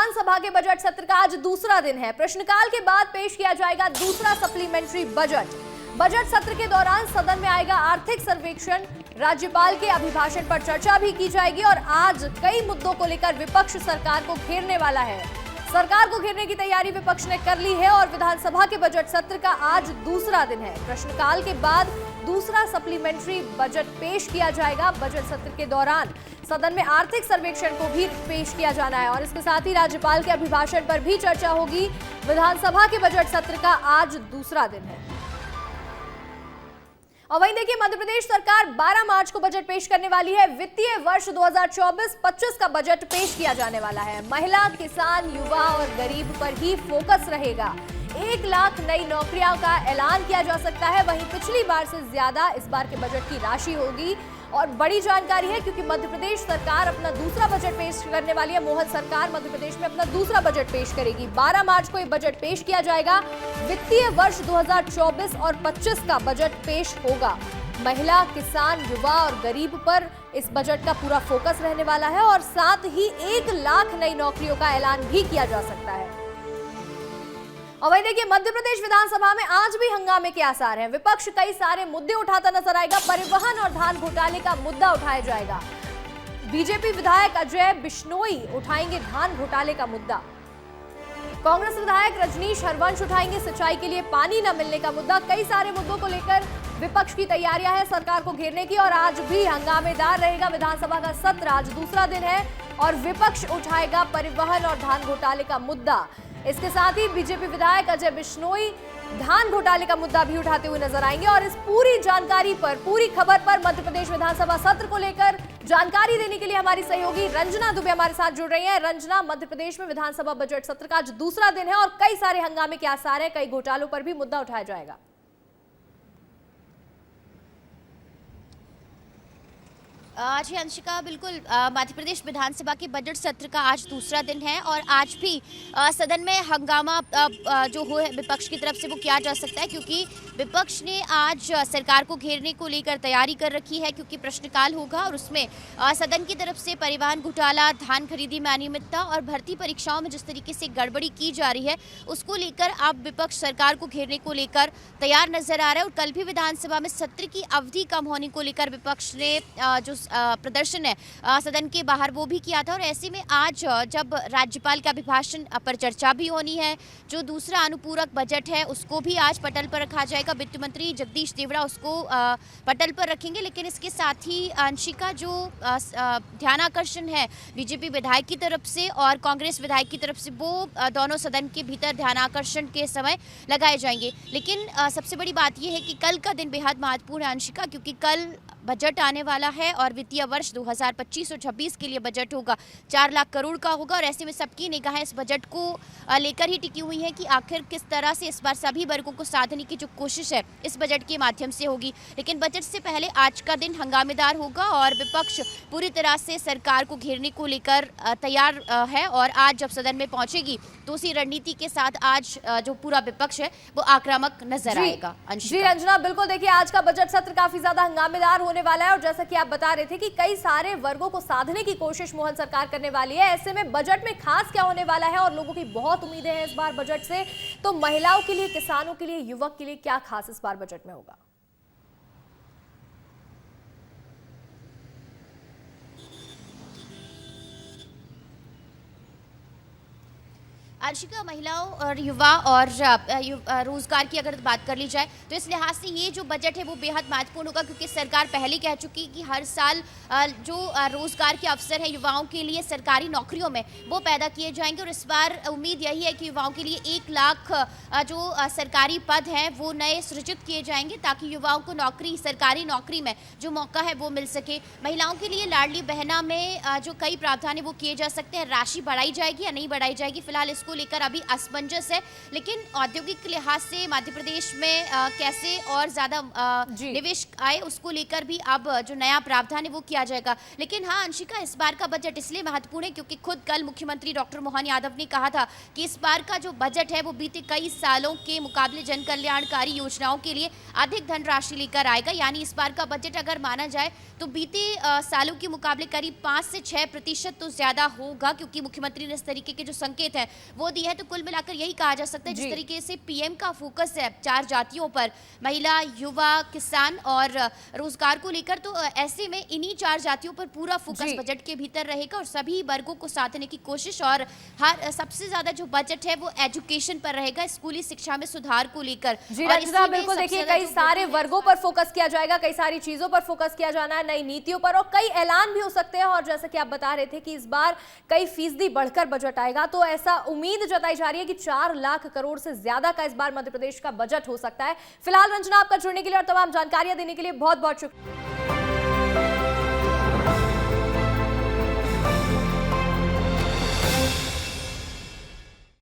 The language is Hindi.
विधानसभा के बजट सत्र का आज दूसरा दिन है। प्रश्नकाल के बाद पेश किया जाएगा दूसरा सप्लीमेंट्री बजट। बजट सत्र के दौरान सदन में आएगा आर्थिक सर्वेक्षण, राज्यपाल के अभिभाषण पर चर्चा भी की जाएगी और आज कई मुद्दों को लेकर विपक्ष सरकार को घेरने वाला है। सरकार को घेरने की तैयारी विपक्ष ने कर ली है और विधानसभा के बजट सत्र का आज दूसरा दिन है। प्रश्नकाल के बाद दूसरा सप्लीमेंट्री बजट पेश किया जाएगा। बजट सत्र के दौरान सदन में आर्थिक सर्वेक्षण को भी पेश किया जाना है और इसके साथ ही राज्यपाल के अभिभाषण पर भी चर्चा होगी। विधानसभा के बजट सत्र का आज दूसरा दिन है। और वहीं देखिए, मध्य प्रदेश सरकार 12 मार्च को बजट पेश करने वाली है। वित्तीय वर्ष 2024-25 का बजट पेश किया जाने वाला है। महिला, किसान, युवा और गरीब पर ही फोकस रहेगा। 1 लाख नई नौकरियों का ऐलान किया जा सकता है। वहीं पिछली बार से ज्यादा इस बार के बजट की राशि होगी और बड़ी जानकारी है क्योंकि मध्य प्रदेश सरकार अपना दूसरा बजट पेश करने वाली है। मोहन सरकार मध्य प्रदेश में अपना दूसरा बजट पेश करेगी। 12 मार्च को यह बजट पेश किया जाएगा। वित्तीय वर्ष 2024 और 25 का बजट पेश होगा। महिला, किसान, युवा और गरीब पर इस बजट का पूरा फोकस रहने वाला है और साथ ही 1 लाख नई नौकरियों का ऐलान भी किया जा सकता है। और वहीं देखिए, मध्य प्रदेश विधानसभा में आज भी हंगामे के आसार हैं। विपक्ष कई सारे मुद्दे उठाता नजर आएगा। परिवहन और धान घोटाले का मुद्दा उठाया जाएगा। बीजेपी विधायक अजय बिश्नोई उठाएंगे धान घोटाले का मुद्दा। कांग्रेस विधायक रजनीश हरवंश उठाएंगे सिंचाई के लिए पानी न मिलने का मुद्दा। कई सारे मुद्दों को लेकर विपक्ष की तैयारियां हैं सरकार को घेरने की और आज भी हंगामेदार रहेगा विधानसभा का सत्र। आज दूसरा दिन है और विपक्ष उठाएगा परिवहन और धान घोटाले का मुद्दा। इसके साथ ही बीजेपी विधायक अजय बिश्नोई धान घोटाले का मुद्दा भी उठाते हुए नजर आएंगे और इस पूरी जानकारी पर, पूरी खबर पर मध्य प्रदेश विधानसभा सत्र को लेकर जानकारी देने के लिए हमारी सहयोगी रंजना दुबे हमारे साथ जुड़ रही हैं। रंजना, मध्य प्रदेश में विधानसभा बजट सत्र का आज दूसरा दिन है और कई सारे हंगामे के आसार है। कई घोटालों पर भी मुद्दा उठाया जाएगा। जी अंशिका, बिल्कुल मध्य प्रदेश विधानसभा के बजट सत्र का आज दूसरा दिन है और आज भी सदन में हंगामा जो हो विपक्ष की तरफ से वो किया जा सकता है क्योंकि विपक्ष ने आज सरकार को घेरने को लेकर तैयारी कर रखी है क्योंकि प्रश्नकाल होगा और उसमें सदन की तरफ से परिवहन घोटाला, धान खरीदी में अनियमितता और भर्ती परीक्षाओं में जिस तरीके से गड़बड़ी की जा रही है उसको लेकर अब विपक्ष सरकार को घेरने को लेकर तैयार नजर आ रहा है। और कल भी विधानसभा में सत्र की अवधि कम होने को लेकर विपक्ष ने जो प्रदर्शन है सदन के बाहर वो भी किया था और ऐसे में आज जब राज्यपाल का अभिभाषण पर चर्चा भी होनी है, जो दूसरा अनुपूरक बजट है उसको भी आज पटल पर रखा जाएगा। वित्त मंत्री जगदीश देवड़ा उसको पटल पर रखेंगे। लेकिन इसके साथ ही अंशिका, जो ध्यानाकर्षण है बीजेपी विधायक की तरफ से और कांग्रेस विधायक की तरफ से, वो दोनों सदन के भीतर ध्यानाकर्षण के समय लगाए जाएंगे। लेकिन सबसे बड़ी बात यह है कि कल का दिन बेहद महत्वपूर्ण है अंशिका, क्योंकि कल बजट आने वाला है और वित्तीय वर्ष 2025 और 26 के लिए बजट होगा, 4 लाख करोड़ का होगा और ऐसे में सबकी निगाहें इस बजट को लेकर ही टिकी हुई है कि आखिर किस तरह से इस बार सभी वर्गों को साधने की जो कोशिश है इस बजट के माध्यम से होगी। लेकिन बजट से पहले आज का दिन हंगामेदार होगा और विपक्ष पूरी तरह से सरकार को घेरने को लेकर तैयार है और आज जब सदन में पहुंचेगी तो उसी रणनीति के साथ आज जो पूरा विपक्ष है वो आक्रामक नजर आएगा। जी रंजना, बिल्कुल देखिए, आज का बजट सत्र काफी ज्यादा हंगामेदार होने वाला है और जैसा कि आप बता रहे थे कि कई सारे वर्गों को साधने की कोशिश मोहन सरकार करने वाली है। ऐसे में बजट में खास क्या होने वाला है और लोगों की बहुत उम्मीदें हैं इस बार बजट से, तो महिलाओं के लिए, किसानों के लिए, युवक के लिए क्या खास इस बार बजट में होगा? अंशिका, महिलाओं और युवा और रोजगार की अगर बात कर ली जाए तो इस लिहाज से ये जो बजट है वो बेहद महत्वपूर्ण होगा क्योंकि सरकार पहले कह चुकी कि हर साल जो रोजगार के अवसर है युवाओं के लिए सरकारी नौकरियों में वो पैदा किए जाएंगे और इस बार उम्मीद यही है कि युवाओं के लिए 1 लाख जो सरकारी पद हैं वो नए सृजित किए जाएंगे ताकि युवाओं को नौकरी, सरकारी नौकरी में जो मौका है वो मिल सके। महिलाओं के लिए लाडली बहना में जो कई प्रावधान है वो किए जा सकते हैं। राशि बढ़ाई जाएगी या नहीं बढ़ाई जाएगी, फिलहाल इसको लेकर अभी असमंजस है, लेकिन औद्योगिक लिहाज से मध्य प्रदेश में कैसे और ज्यादा निवेश आए उसको लेकर भी अब जो नया प्रावधान है वो किया जाएगा। लेकिन हाँ अंशिका, इस बार का बजट इसलिए महत्वपूर्ण है क्योंकि खुद कल मुख्यमंत्री डॉक्टर मोहन यादव ने कहा था कि इस बार का जो बजट है वो बीते कई सालों के मुकाबले जन कल्याणकारी योजनाओं के लिए अधिक धनराशि लेकर आएगा। यानी इस बार का बजट अगर माना जाए तो बीते सालों के मुकाबले करीब 5 से 6% तो ज्यादा होगा, क्योंकि मुख्यमंत्री ने इस तरीके के जो संकेत है वो दिए हैं। तो कुल मिलाकर यही कहा जा सकता है जिस तरीके से पीएम का फोकस है 4 जातियों पर, महिला, युवा, किसान और रोजगार को लेकर, तो ऐसे में इन्हीं 4 जातियों पर पूरा फोकस बजट के भीतर रहेगा और सभी वर्गों को साधने की कोशिश। और हर सबसे ज्यादा जो बजट है वो एजुकेशन पर रहेगा, स्कूली शिक्षा में सुधार को लेकर। जी रंजना, बिल्कुल देखिए कई सारे वर्गों पर फोकस किया जाएगा, कई सारी चीजों पर फोकस किया जाना है, नई नीतियों पर, और कई ऐलान भी हो सकते हैं। और जैसे कि आप बता रहे थे कि इस बार कई फीसदी बढ़कर बजट आएगा, तो ऐसा उम्मीद जताई जा रही है कि 4 लाख करोड़ से ज्यादा का इस बार मध्य प्रदेश का बजट हो सकता है। फिलहाल रंजना, आपका जुड़ने के लिए और तमाम जानकारियां देने के लिए बहुत बहुत शुक्रिया।